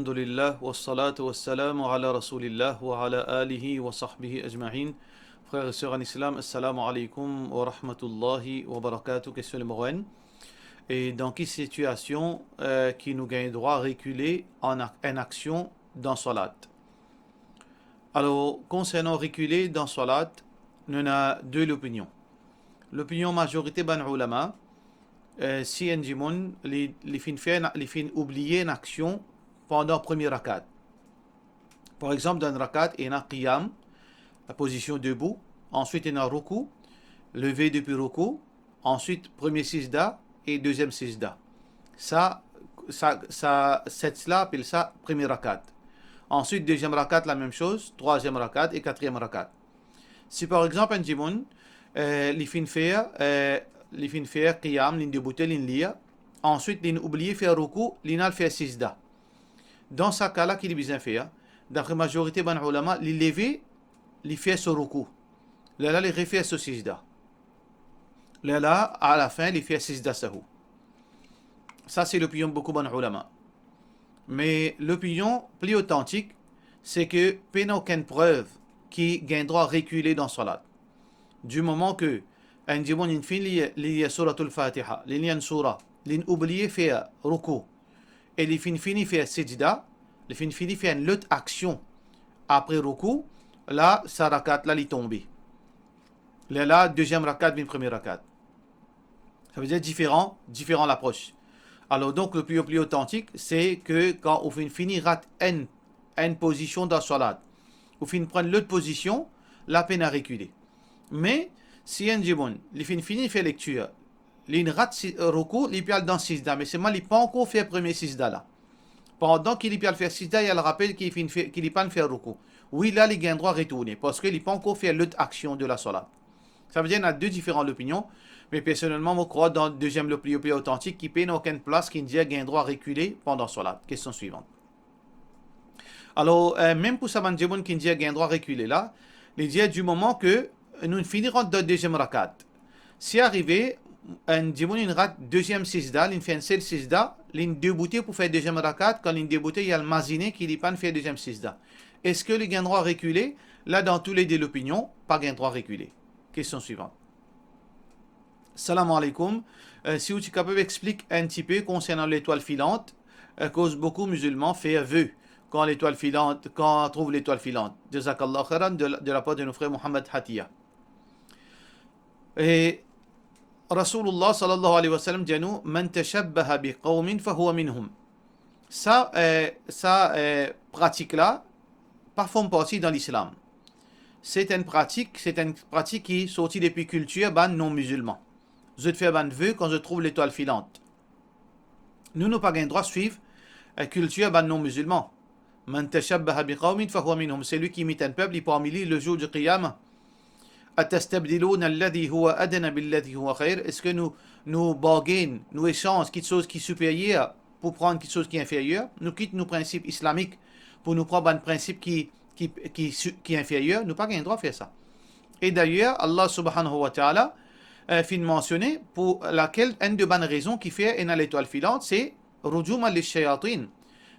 Alhamdulillah, wassalatu wassalamu ala rasulillah wa ala alihi wa sahbihi ajma'in. Frères et sœurs en islam, assalamu alaikum wa rahmatullahi wa barakatuh. Question numéro 1. Et dans quelle situation qui nous gagne droit à reculer en action dans salat? Alors, concernant reculer dans salat, nous avons deux opinions. L'opinion majorité ban ulama, si un jimoun, les fin oublier une action pendant le premier rakat. Par exemple, dans le rakat, il y a un qiyam, la position debout. Ensuite, il y a un ruku, levé depuis ruku. Ensuite, premier sijda et deuxième sijda. Cela appelle ça premier rakat. Ensuite, deuxième rakat, la même chose. Troisième rakat et quatrième rakat. Si par exemple, un jimoun, les fin faire qiyam, l'in débuter, l'in lia. Ensuite, l'in oublier faire ruku, l'in faire sijda. Dans ce cas-là, qu'il est bien fait, d'après la majorité des ulama, les lever, les faire ce ruku. Là, les refaire ce sijda. Là, à la fin, les faire sijda sahu. Ça, c'est l'opinion de beaucoup de ulama. Mais l'opinion plus authentique, c'est que il n'y a aucune preuve qui gagne droit à reculer dans salat. Du moment que un jimoun in fin li suratul fatiha, li y a une surah, li oublié faire ruku, et les fini fait sijda, les fini fait une autre action après ruku, là, sa rakat, là, il est tombé. Là, deuxième rakat, bien premier rakat. Ça veut dire différent l'approche. Alors, donc, le plus authentique, c'est que quand on finit rate une position dans salat, on finit prendre l'autre position, la peine à reculer. Mais, si un jimoun, il finit fait lecture, il rate ruku, il peut dans sijda, mais c'est mal, il n'a pas encore fait premier sijda là. Pendant qu'il peut faire sijda, il rappelle qu'il n'est pas fait ruku. Oui, là, il gagne droit à retourner, parce qu'il n'a pas encore fait l'autre action de la salat. Ça veut dire qu'il y a deux différentes opinions, mais personnellement, je crois dans le deuxième, le plus authentique, qui n'a aucune place, qui dit qu'il a droit à reculer pendant la salat. Question suivante. Alors, même pour ça, un jimoun qui dit qu'il a droit à reculer là, il dit du moment que nous finirons dans le deuxième rakat. Si arrivé, un jimoun il rate deuxième sijda, il fait un seul sijda, il débouté pour faire deuxième rakat, quand il débouté, il y a le maziné qui n'est pas fait deuxième sijda. Est-ce que il a droit à reculer? Là, dans tous les deux l'opinion, pas droit à reculer. Question suivante. Salam alaikum. Si vous êtes capable d'expliquer un petit peu concernant l'étoile filante, cause beaucoup de musulmans font vœu quand on trouve l'étoile filante. Jazakallah khairan de la part de nos frères Mohammed Hatiya. Et Rasulullah sallallahu alayhi wa sallam dit nous man tashabbaha bi qawmin fahuwa minhum. Ça pratique là pas font partie dans l'islam. C'est une pratique qui est sortie depuis culture non musulmans. Je te fais ban vœu quand je trouve l'étoile filante. Nous n'avons pas le droit de suivre la culture non musulmans. Man tashabbaha bi qawmin fahuwa minhum. C'est lui qui imite un peuple, il peut emmêler le jour du qiyamah. Est-ce que nous bargainons, nous échangeons quelque chose qui est supérieur pour prendre quelque chose qui est inférieur? Nous quittons nos principes islamiques pour nous prendre un principe qui est inférieur? Nous n'avons pas le droit de faire ça. Et d'ailleurs, Allah subhanahu wa ta'ala fin mentionné pour laquelle une des bonnes raisons qui fait une l'étoile filante, c'est rujuma lish-shayatin,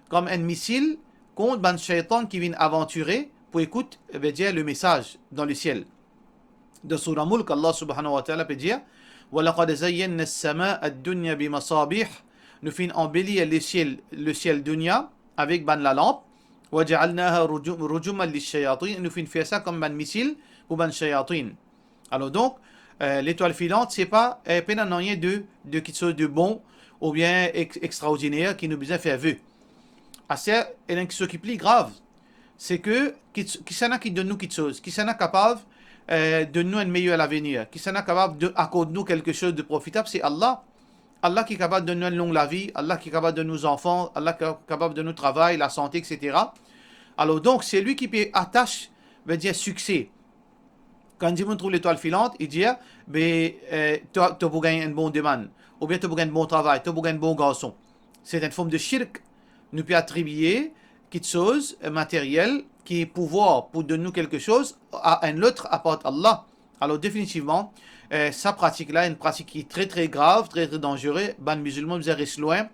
comme un missile contre un shaitan qui vient aventurer pour écouter le message dans le ciel. De Surah Mulk, Allah subhanahu wa ta'ala peut dire وَلَقَدْ زَيَّنَّا السَّمَاءَ الدُّنْيَا بِمَصَابِيحٍ. Nous fin embellir le ciel dunya avec la lampe. وَجَعَلْنَاهَا رُجُمًا لِلشَّيَاطِينَ. Nous fin faire ça comme un missile ou un shayatin. Alors donc, l'étoile filante, c'est pas pénanien de quelque chose de bon ou bien extraordinaire qui nous besoin faire vœu. C'est quelque chose qui est plus grave. C'est que qui s'en a qui donne nous quelque chose, qui s'en a capable de nous un meilleur avenir, qui s'en est capable d'accorder nous quelque chose de profitable, c'est Allah. Allah qui est capable de nous une longue la vie, Allah qui est capable de nous enfants, Allah qui est capable de nous travail, la santé, etc. Alors donc, c'est lui qui peut attacher, veut dire succès. Quand Dieu trouve l'étoile filante, il dit, tu as pour gagner une bonne demande, ou bien tu as pour gagner un bon travail, tu as pour gagner un bon garçon. C'est une forme de shirk. Nous peut attribuer quelque chose matériel qui est pouvoir pour donner nous quelque chose à un autre apporte Allah. Alors définitivement, sa pratique-là est une pratique qui est très très grave, très très dangereuse. Ben musulman, vous restez loin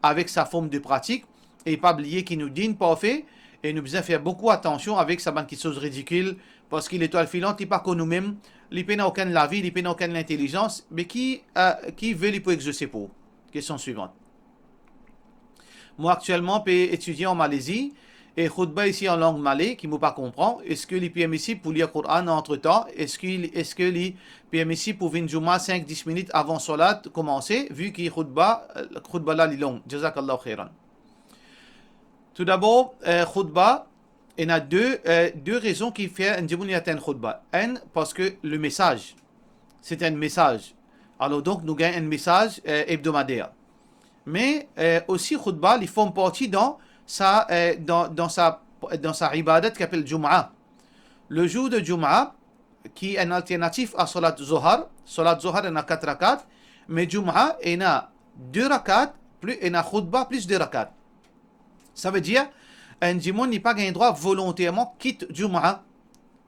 avec sa forme de pratique. et pas oublier qu'il nous dit pas fait, et nous devons faire beaucoup attention avec sa bonne chose ridicule, parce qu'il est étoile filante, il n'est pas que nous-mêmes, il n'a aucune la vie, il n'a aucune intelligence, mais qui veut il peut exaucer pour. Question suivante. Moi, actuellement, je suis étudiant en Malaisie, et khutbah ici en langue malais, qui ne pas comprend. Est-ce que les permissible pour lire le Coran entre temps? Est-ce que les permissible pour venir Juma 5-10 minutes avant Salat commencer, vu que le khutbah là, est long? Jazakallah khairan. Tout d'abord, khutbah, il y a deux raisons qui font un djimouni atteindre khutbah. Un, parce que le message, c'est un message. Alors donc, nous gagnons un message hebdomadaire. Mais aussi, khutbah, ils font partie dans sa ibadat qui s'appelle Jum'a. Le jour de Jum'a, qui est un alternatif à Salat Zohar. Salat Zohar, il y a 4 rakats. Mais Jum'a, il y a 2 rakats, plus il y a khutbah, plus 2 rakats. Ça veut dire, un djimoun n'a pas un droit volontairement quitte Jum'a.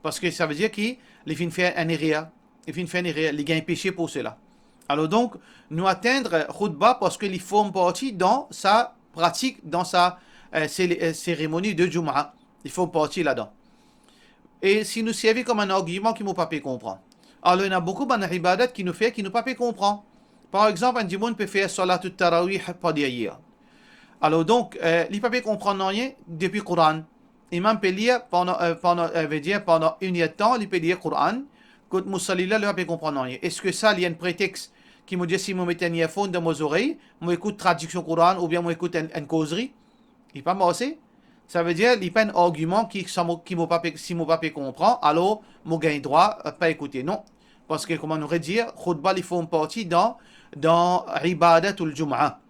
Parce que ça veut dire qu'il vient faire un erreur. Il gagne péché pour cela. Alors donc, nous atteindre khutbah parce qu'il forme partie dans sa pratique, dans sa cérémonie de Jum'a. Il forme partie là-dedans. Et si nous servons comme un argument qui ne pas comprendre. Alors il y a beaucoup d'ibadat qui nous fait qui ne pas comprendre. Par exemple, un djimoun peut faire salat tarawih pas d'hier. Alors donc, il ne peut pas comprendre rien depuis le Coran. Imam peut lire pendant une heure de temps, il peut lire le Coran. Quand Moussalila, il ne peut pas comprendre rien. Est-ce que ça, il y a un prétexte qui me dit si je mets un earphone dans mes oreilles, je écoute traduction Coran ou bien je écoute une causerie? Il n'est pas assez. Ça veut dire qu'il n'y a pas un argument qui si je pas comprendre, alors je gagne droit à pas écouter. Non. Parce que, comme on aurait dit, khutbah, il faut une partie dans ibadat ou le Jum'a.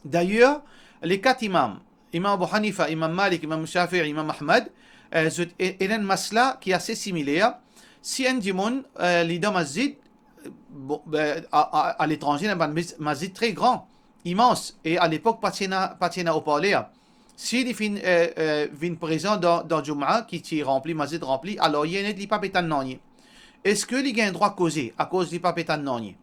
D'ailleurs, les 4 imams, Imam Abu Hanifa, Imam Malik, Imam Shafi'i, Imam Ahmad, il y a une masla qui est assez similaire. Si un djimoun, il dans masjid, à l'étranger, il y a un masjid très grand, immense, et à l'époque, pas de haut-parleur. S'il vient présent dans Jum'a, qui est rempli, masjid rempli, alors il y a un pas pétan non. Est-ce que il a un droit à causer à cause du pas pétan non?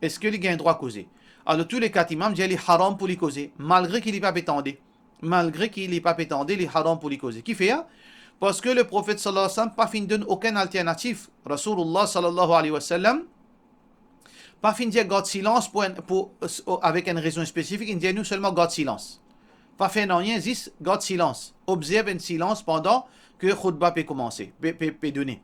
Est-ce que il a un droit à causer? Alors tous les 4 imams disent qu'il est haram pour les causer, malgré qu'il n'est pas pétendé. Malgré qu'il n'est pas pétendé, il est haram pour les causer. Qui fait? Parce que le prophète sallallahu alayhi wa sallam pas fin donne aucune alternative. Rasulullah sallallahu alayhi wa sallam pas fin dire garde silence avec une raison spécifique, il dit nous seulement garde silence. Pas fait rien, juste garde silence. Observe un silence pendant que khutbah peut commencer, peut donner.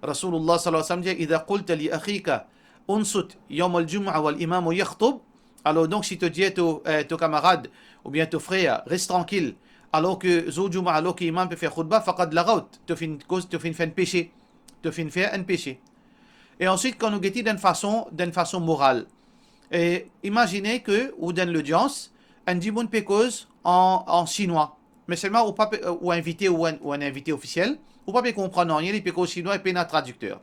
Rasulullah sallallahu alayhi wa sallam dit إذا قلت لأخيك أنصت يوم الجمعة والإمام يخطب. Alors donc si tu dis à ton camarade ou bien ton frère, reste tranquille, alors que Zoujuma, alors que l'imam peut faire khutbah, faqad lagaut, tu fais un péché, tu fais faire un péché. Et ensuite, quand nous guettons d'une façon morale, et imaginez que, ou dans l'audience, un dimoun peut cause en chinois, mais seulement ou invité ou un invité officiel, ou pas peut comprendre rien, il peut cause chinois et peut un traducteur.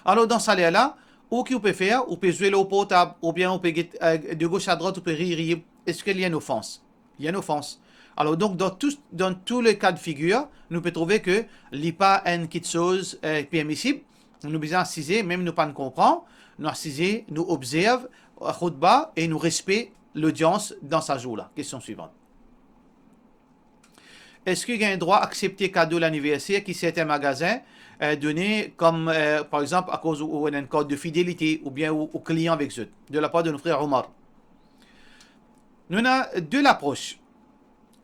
Alors dans ce là ou qui peut faire, ou peut jouer au portable, ou bien on peut de gauche à droite, on peut rire. Est-ce qu'il y a une offense? Il y a une offense. Alors donc dans tous les cas de figure, nous pouvons trouver que il n'y a pas une petite chose permissible. Nous devons assiser, même nous pas comprendre, nous assiser, nous observe khutbah et nous respectons l'audience dans sa jour-là. Question suivante. Est-ce qu'il y a un droit à accepter cadeau l'anniversaire qui c'est un magasin donné comme par exemple à cause d'un code de fidélité ou bien au client avec eux, de la part de nos frères Omar? Nous avons deux approches.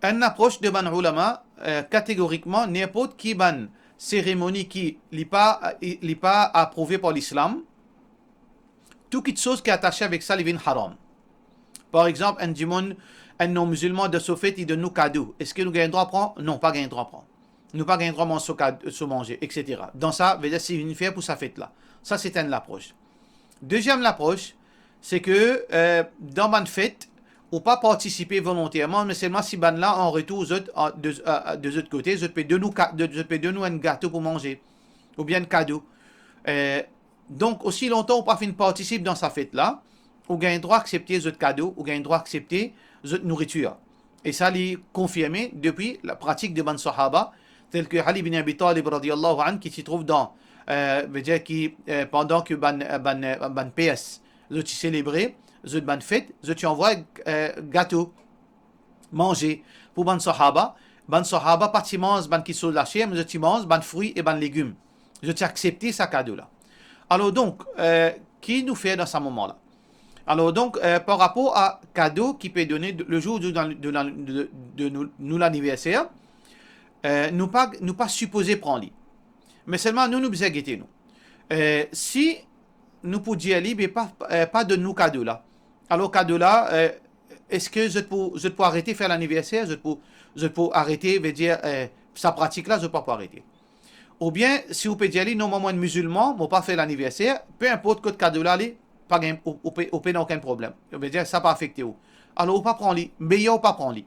Une approche de ban ulama catégoriquement n'importe qui ban cérémonie qui n'est pas approuvée par l'islam, toute chose qui est attachée avec ça, il devient haram. Par exemple, un non-musulman de ce fait, il donne nous cadeau. Est-ce que nous avons le droit à prendre? Non, pas le droit à prendre. Nous pas le droit à manger, etc. Dans ça, c'est une fête pour sa fête-là. Ça, c'est une approche. Deuxième approche, c'est que dans une fête, ou pas participer volontairement, mais seulement si ban là en retour de autres côtés, je peux donner un gâteau pour manger, ou bien un cadeau. Donc, aussi longtemps on pas fait participer dans sa fête là, on gagne le droit d'accepter les autres cadeaux, on gagne le droit d'accepter les autres nourritures. Et ça est confirmé depuis la pratique de ban sahaba, tel que Ali bin Abi Talib radiyallahu anhu, qui s'y trouve dans, veut dire qui pendant que PS, les autres célébrés, je ban fête, je t'envoie gâteau. manger pour ban sahaba pas ti mange ban qui sont lâchés mais je ti mange ban fruits et ban légumes je t'ai accepté ce cadeau là. Alors donc qui nous fait dans ce moment là. Alors donc par rapport à cadeau qui peut donner le jour de nous l'anniversaire nous pas supposé prendre lui mais seulement nous besoin guetter nous si nous pour dire lui mais pas de nous cadeau là. Alors cadeau là est-ce que je peux arrêter faire l'anniversaire, je peux arrêter veut dire sa pratique là je peux pas arrêter. Ou bien si vous pouvez dire non moi musulman moi pas faire l'anniversaire peu importe que cadeau là pas aucun problème. Je veux dire ça pas affecté où. Alors on pas prendre lui meilleur pas prendre lui.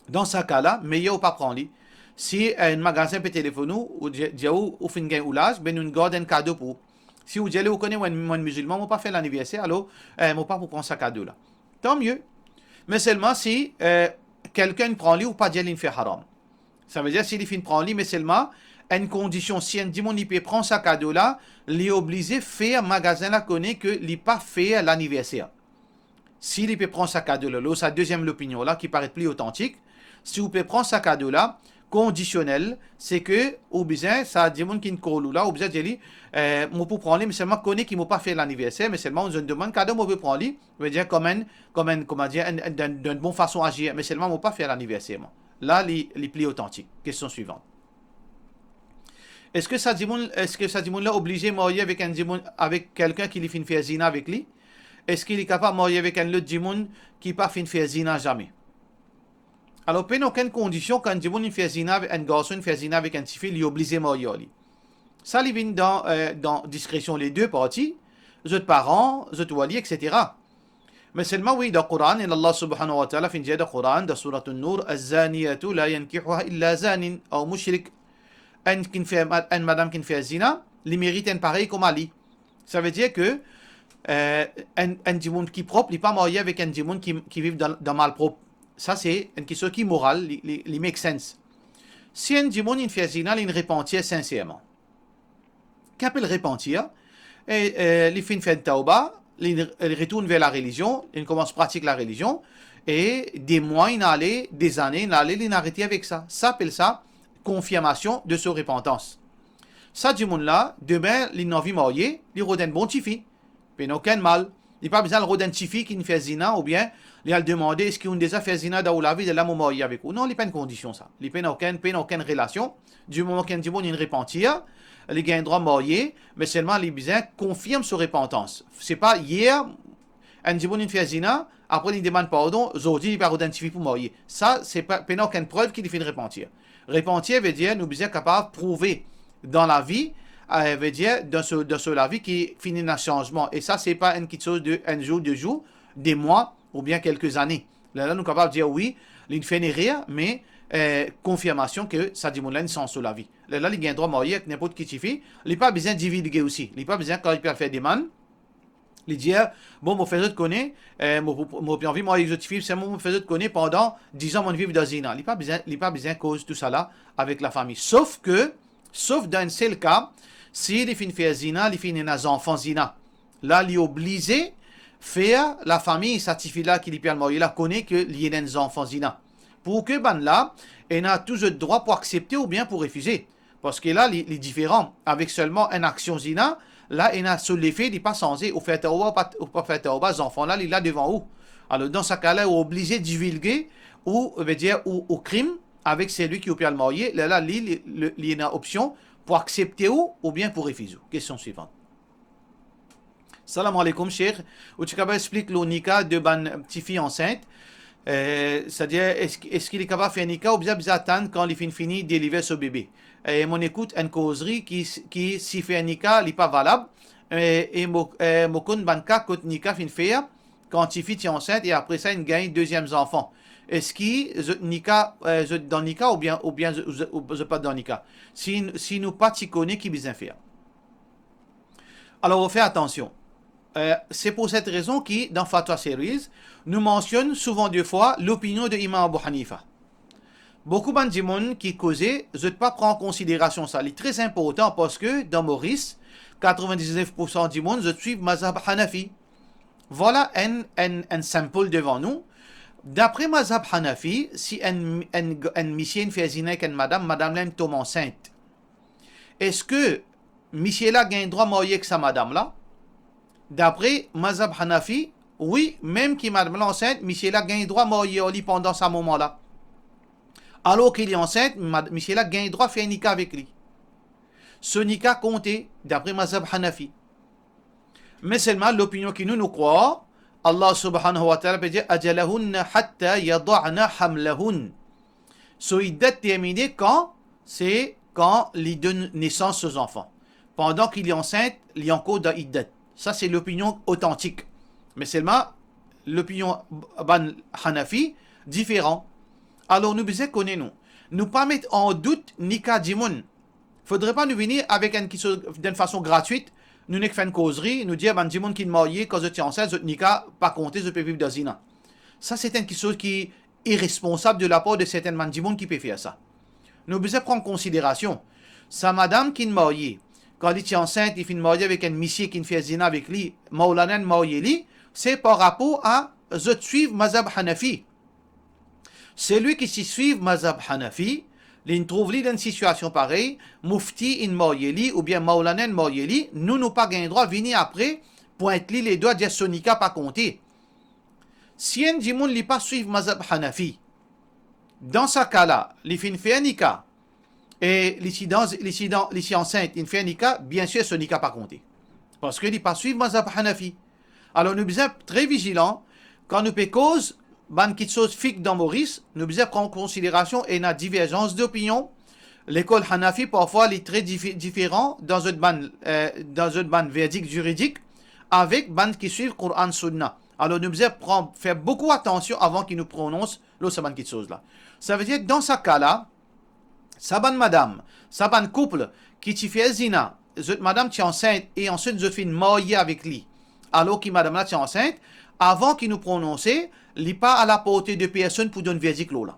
Dans ce cas là meilleur pas prendre lui. Si un magasin peut téléphoner ou dire ou fin gain ou l'âge ben nous garde un cadeau pour. Si vous dites vous connaissez moi musulman moi pas faire l'anniversaire alors moi pas pour prendre ce cadeau là. Tant mieux. Mais seulement si quelqu'un prend lui ou pas dire qu'il fait haram. Ça veut dire s'il fait prend lui mais seulement une condition si un dimon il peut prendre ce cadeau là, il est obligé faire magasin là connaît que il pas fait l'anniversaire. S'il peut prendre ce cadeau là, sa deuxième opinion là qui paraît plus authentique, si vous pouvez prendre ce cadeau là conditionnel, c'est que au besoin ça dimon qui ne colle là, au besoin dire moi pour prendre lui mais seulement connaît qu'il m'a pas fait l'anniversaire mais seulement on se demande cadeau moi peut prendre lui, veut dire comment dire d'une bonne façon agir mais seulement moi pas faire l'anniversaire moi. Là les plus authentiques. Question suivante. Est-ce que ça dit là obligé de marier avec quelqu'un qui lui fait une faire zina avec lui? Est-ce qu'il est capable de marier avec un autre dimoun qui pas fait une faire zina jamais? Alors, pas aucune condition quand dimoun fait zina avec un garçon fait zina avec un petit fille, il est obligé de marier lui. Ça il vient dans discrétion les deux parties, les parents, les wali, etc. Mais seulement oui dans le Coran, et Allah subhanahu wa ta'ala fin dans le Coran, dans Surah An-Nur, az-zaniyatu la yankihuha illa zanin ou mushrik. Un madame qui fait zina, il mérite un pareil comme Ali. Ça veut dire que un dimoun qui est propre, il n'est pas marié avec un dimoun qui vit dans mal propre. Ça, c'est une question qui est morale, il make sense. Si un dimoun il fait zina, il repentit sincèrement. Qu'appelle repentir? Il fait une fête tauba, il retourne vers la religion, il commence à pratiquer la religion, et des mois, des années, il a arrêté avec ça. Ça appelle ça confirmation de sa repentance. Ça, du monde là, demain, il n'a pas marié, il a un bon tifi. Il n'a aucun mal. Il n'a pas besoin de un tifi qui ne fait zina, ou bien, il a demandé est-ce qu'il a déjà fait zina dans la vie de l'homme marié avec vous. Non, il n'y a pas une condition, ça. Il n'y a aucune relation. Du moment qu'un du monde, il repentir, il a un droit marié, mais seulement, il a besoin confirme sa repentance. C'est pas hier, un du monde, il fait zina, après, il demande pardon, aujourd'hui, il va un tifi pour marier. Ça, c'est pas aucune preuve qu'il fait repentir. Repentir veut dire nous sommes capables de prouver dans la vie, veut dire dans la vie qui finit un changement. Et ça, c'est pas une petite chose de un jour, 2 jours, des mois ou bien quelques années. Là, nous sommes capables de dire oui, il ne fait rien, mais confirmation que ça dit mon sens sur la vie. Là, il y a un droit marié avec n'importe qui fait. Il n'a pas besoin de divulguer aussi. Il n'a pas besoin quand il peut faire des man. Il dit bon, mon faisait de connaître, mon envie moi exotifie, c'est mon faisait de connaître pendant 10 ans mon vie dans zina. Il n'a pas besoin cause tout ça là avec la famille. Sauf dans un seul cas, s'il fait une faire zina, il fait des enfants zina. Là, il est obligé faire la famille certifie là qu'il peut marier là connaît que il y a des enfants zina. Pour que ben là, il a toujours le droit pour accepter ou bien pour refuser. Parce que là, il est différent avec seulement une action zina. Là, il a sur l'effet, il n'est pas censé, ou faire tauba, ou pas faire tauba, les enfants là, il est là devant vous. Alors, dans ce cas-là, il est obligé de divulguer, ou, veut dire, au crime, avec celui qui est au le marié. Là, il y a une option pour accepter ou bien pour refuser. Question suivante. Salam alaikum, cher. Uchikaba explique le nika de ban petite fille enceinte. C'est-à-dire, est-ce qu'il est capable de faire nika ou bien attendre quand il finit de délivrer ce bébé? Et mon écoute une causerie qui si fait un nika n'est pas valable et mon compte banca quand nika fin faire quand il fit enceinte et après ça il gagne deuxième enfant. Est-ce qu'il nika dans nika ou bien pas dans nika? Si nous pas t'y connaît qui besoin faire. Alors on fait attention. C'est pour cette raison que dans Fatwa Series nous mentionne souvent deux fois l'opinion de Imam Abu Hanifa. Beaucoup de gens qui causaient, je ne pas prendre en considération ça. C'est très important parce que dans Maurice, 99% du monde, je suis Mazhab Hanafi. Voilà un sample devant nous. D'après Mazhab Hanafi, si un monsieur fait zina avec une madame là tombe enceinte, est-ce que monsieur là a un droit de marier avec sa madame là? D'après Mazhab Hanafi, oui, même qui madame là enceinte, monsieur là a un droit de marier au lit pendant ce moment là. Alors qu'il est enceinte, monsieur là a un droit de faire un nikah avec lui. Ce nikah comptait d'après Mazhab Hanafi. Mais seulement l'opinion qui nous croit, Allah subhanahu wa ta'ala peut dire ajalahunna hatta yada'na hamlahun. So iddat terminé quand? C'est quand il donne naissance aux enfants. Pendant qu'il est enceinte, il est encore dans iddat. Ça c'est l'opinion authentique. Mais seulement l'opinion ban Hanafi différent. Alors nous besoin connaître nous. Nous pas mettre en doute nikah dimoun. Faudrait pas nous venir avec d'une façon gratuite. Nous n'avons fait une causerie, nous dire, ben, du monde qui est marié, quand je suis enceinte, je n'ai pas compté, je peux vivre dans zina. Ça, c'est quelque chose qui est irresponsable de la part de certains man du monde qui peut faire ça. Nous devons prendre en considération, sa madame qui est mariée, quand elle est enceinte, il fait mariée avec un monsieur qui fait zina avec lui, Maulanan marié lui, c'est par rapport à, je suivre Mazhab Hanafi. Celui qui suit Mazhab Hanafi, il trouve dans une situation pareille, Mufti in Moyeli ou bien Maulanen Moyeli, nous n'avons pas le droit de venir après, pointe-li les doigts, dire Sonika pas compter. Si un dimoun ne pas suivre Mazhab Hanafi, dans ce cas-là, il fait un nika, et l'ici enceinte, il fait un nika, bien sûr, ce nika pas compter. Parce qu'il ne pas suivre Mazhab Hanafi. Alors nous sommes très vigilants, quand nous peut cause, ban quelque chose fixe dans Maurice, nous devons prendre en considération et la divergence d'opinion. L'école Hanafi, parfois, est très différent dans une ban verdict juridique avec ban qui suivent Coran Sunna. Alors, nous devons faire beaucoup attention avant qu'ils nous prononcent l'autre ban quelque chose là. Ça veut dire que dans ce cas-là, sa ban madame, sa ban couple qui fait zina, madame qui est enceinte et ensuite je fais une mariée avec lui, alors que madame là est enceinte, avant qu'il nous prononce, il n'est pas à la portée de personne pour donner verdict là.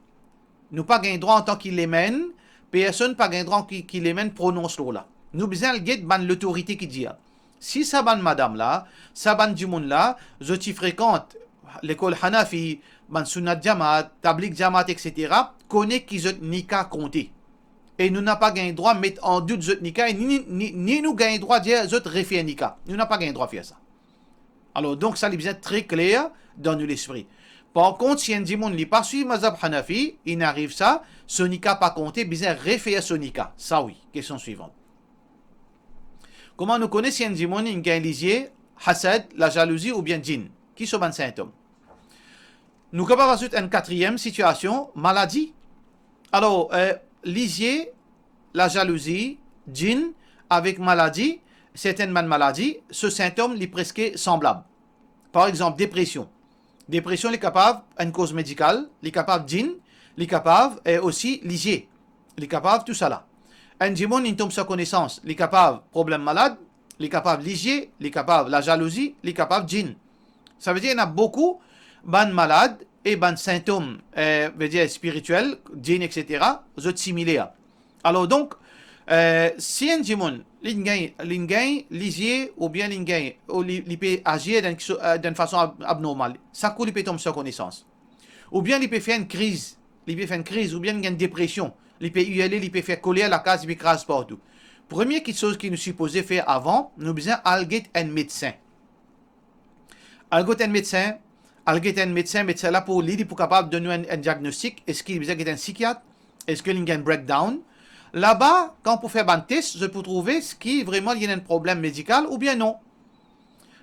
Nous pas gain droit en tant qu'il les mène, personne pas gain droit qu'il les mène prononce là. Nous besoin le guide ban l'autorité qui dit. Si ça ban madame là, ça ban du monde là, je t'y fréquente l'école Hanafi, ban Sunnat Jamaat, Tabligh Jamaat, etc. connaît qu'ils ont nika compté. Et nous n'avons pas gain droit de mettre en doute zot nika, ni nous gain droit de dire zot refait nika. Nous n'avons pas gain droit de faire ça. Alors donc ça, il est très clair dans l'esprit. Par contre, si un dimon n'est pas suivi Mazhab Hanafi, il n'arrive ça, ce nika pas compté, bien refaire ce nika. Ça oui. Question suivante. Comment nous connaissons si un dimon il gagne lisier, hasad, la jalousie ou bien djinn? Qui sont les symptômes? Nous avons ensuite une quatrième situation, maladie. Alors, lisier, la jalousie, djinn, avec maladie, certaines maladies, ce symptôme est presque semblable. Par exemple, dépression. Dépression est capable une cause médicale, est capable djinn, est capable aussi lisier, est capable tout ça là. Un démon il tombe sa connaissance, est capable problème malade, est capable lisier, est capable la jalousie, est capable djinn. Ça veut dire qu'il y en a beaucoup ban malades et ban symptômes veut dire spirituels, djinn etc. autres similaires. Alors donc si un démon l'ingay lisier ou bien l'ingay ou il peut agir d'une façon abnormale, ça coule il peut tomber sans connaissance, ou bien il peut faire une crise, ou bien il y a une dépression, il peut y aller, il peut faire coller à la case, il peut craser partout. Première chose qu'il nous supposait faire avant, nous besoin aller un médecin. Aller un médecin là pour lui pour capable de donner un diagnostic. Est-ce qu'il besoin d'être un psychiatre? Est-ce qu'il y a un breakdown? Là-bas, quand pour faire un test, je peux trouver ce qui vraiment il y a un problème médical ou bien non.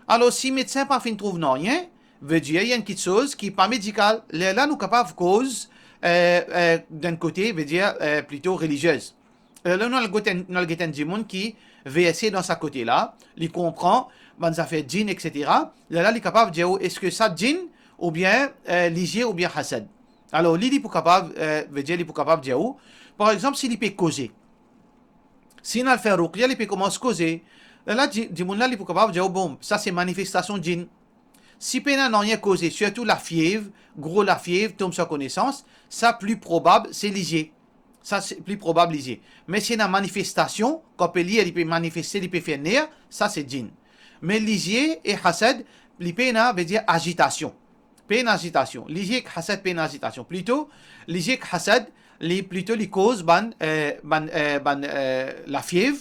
Alors, si le médecin pas fin trouve non rien, veut dire il y a une petite chose qui n'est pas médicale. Là, nous sommes capables de cause d'un côté, veut dire plutôt religieuse. Là, nous avons un démon qui veut essayer dans sa côté-là, il comprend, ça fait djinn, etc. Là, il est capable de dire est-ce que ça djinn ou bien lisier ou bien hasad. Alors, il est capable, veut dire il est capable de dire par exemple, s'il peut causer. Si on a fait ruqya, il peut commencer à causer. Là, il peut capable de dire bon, ça c'est manifestation djinn. Si pena n'a rien causé, surtout la fièvre, la fièvre, tombe sans connaissance, ça plus probable, c'est lisier. Ça c'est plus probable lisier. Mais si y a une manifestation, quand il peut manifester, il peut faire nerf, ça c'est djinn. Mais lisier et hasad, l'ipena veut dire agitation. pénagitation. Ligiek hasad pénagitation. Plutôt, ligiek hasad, plutôt les causes la fièvre,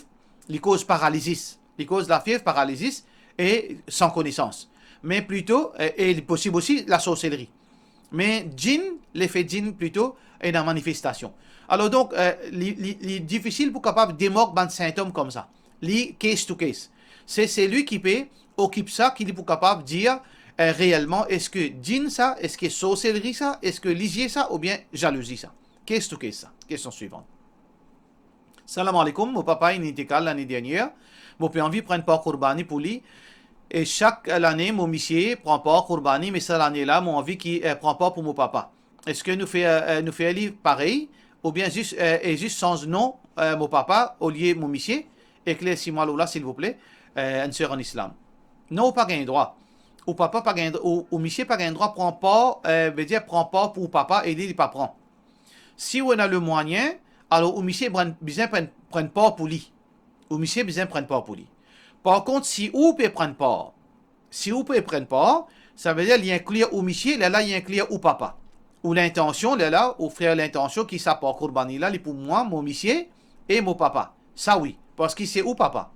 les causes paralysis. Les causes de la fièvre, paralysis et sans connaissance. Mais plutôt, et possible aussi la sorcellerie. Mais djinn, l'effet djinn plutôt, est dans la manifestation. Alors donc, il est difficile pour capable démontrer des symptômes comme ça. Les case to case. C'est lui qui peut occuper ça, qui est pour capable de dire réellement, est-ce que djinn ça, est-ce que sorcellerie ça, est-ce que ligier ça, ou bien jalousie ça. Case to case ça. Question suivante. Salam alaikum, mon papa il était calme l'année dernière. Mon père envie de prendre part Qurbani pour lui. Et chaque année, mon monsieur prend part Qurbani, mais cette année-là, mon envie qui prend part pour mon papa. Est-ce que nous fait un livre pareil, ou bien juste, juste sans nom, mon papa, au lieu de mon monsieur, éclaircis-moi là, s'il vous plaît, une sœur en islam. Non, pas gain droit. Ou papa pas gain droit, ou monsieur pas gain droit, prend part, veut dire prend part pour papa et lui, il pas prend. Si on a le moyen, alors au monsieur besoin prendre part pour lui. Au monsieur besoin prendre part pour lui. Par contre, si vous pouvez prendre part, ça veut dire qu'il y a inclure au monsieur, là, il y a inclure au papa. Ou l'intention, là, au frère l'intention qui s'apporte Qurbani là, pour moi, mon monsieur et mon papa. Ça oui, parce qu'il c'est au papa.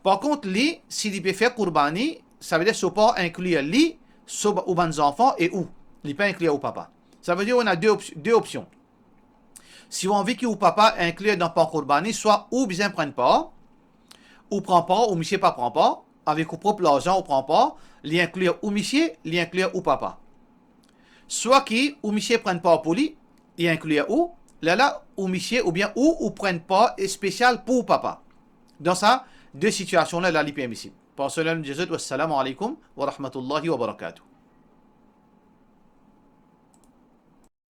Par contre, lui, s'il peut faire Qurbani, ça veut dire qu'il peut inclure lui, aux bons enfants et où. Il peut inclure au papa. Ça veut dire qu'on a deux options. Si on veut que au papa inclure dans le Qurbani, soit ou bien prendre part, ou prend part, ou monsieur pas prend part, avec au propre l'argent, ou prend part, l'y inclure ou monsieur, l'y inclure ou papa. Soit qui, ou monsieur prend part pour lui, l'y inclure ou, là, ou monsieur, ou bien ou prend part spécial pour papa. Dans ça, deux situations-là, là, l'y permissible. Par cela, nous disons, wassalamu alaikum wa rahmatullahi wa barakatuh.